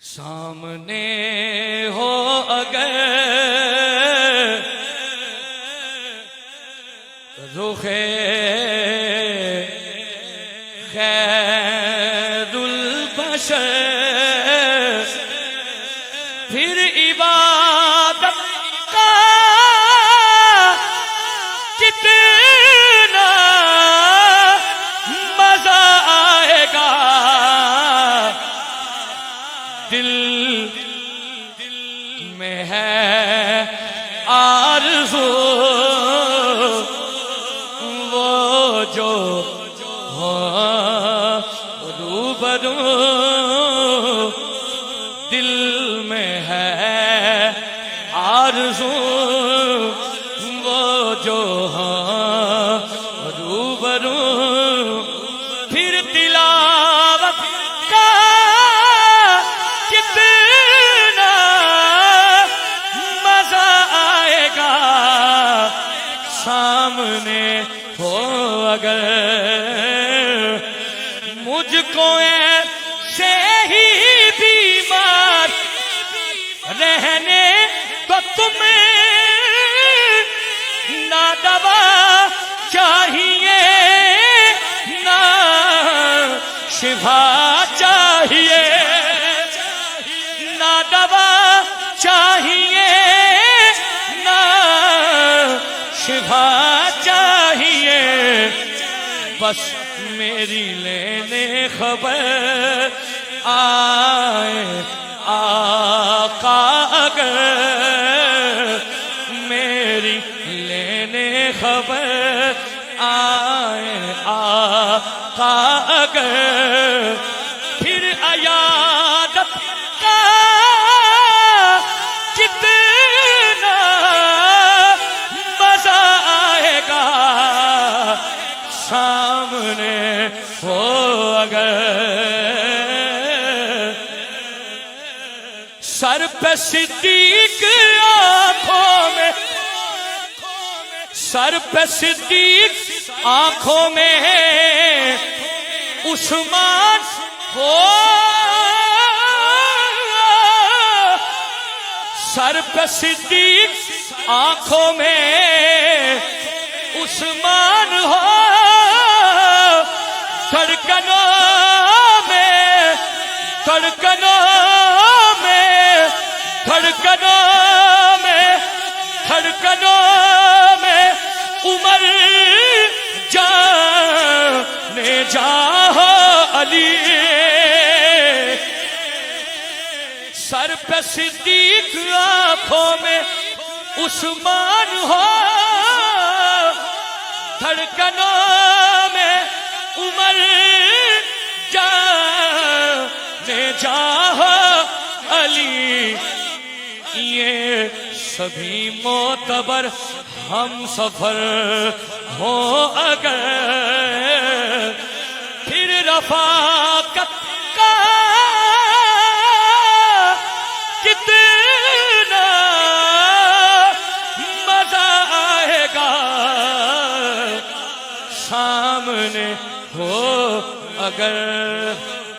سامنے ہو اگر رخ خیر البشر پھر عبادت کا کتنا مزہ آئے گا، دل میں ہے آرزو وہ جو روبرو، دل میں ہے آرزو وہ جو روبرو، پھر تلاوت کا کتنا مزہ آئے گا، سامنے ہو اگر مجھ کو ایسے ہی بیمار رہنے تو تمہیں نہ دوا چاہیے نہ شفا چاہیے، نہ دوا چاہیے نہ شفا چاہیے، بس میری لینے خبر آئے آقا اگر، میری لینے خبر آئے آقا اگر، پھر عیادت کا کتنا مزہ آئے گا، سامنے ہو اگر سر پہ صدیق آنکھوں میں، سر پہ صدیق آنکھوں میں عثمان ہو، سر پہ صدیق آنکھوں میں عثمان ہو، دھڑکنوں میں دھڑکنوں میں دھڑکنوں میں دھڑکنوں میں عمر جانے جا علی، سر پہ صدیق آنکھوں میں عثمان ہو، دھڑکنوں میں عمر جانے جا علی، یہ سبھی معتبر ہم سفر ہو اگر، پھر رفاقت کا کتنا مزہ آئے گا، سامنے ہو اگر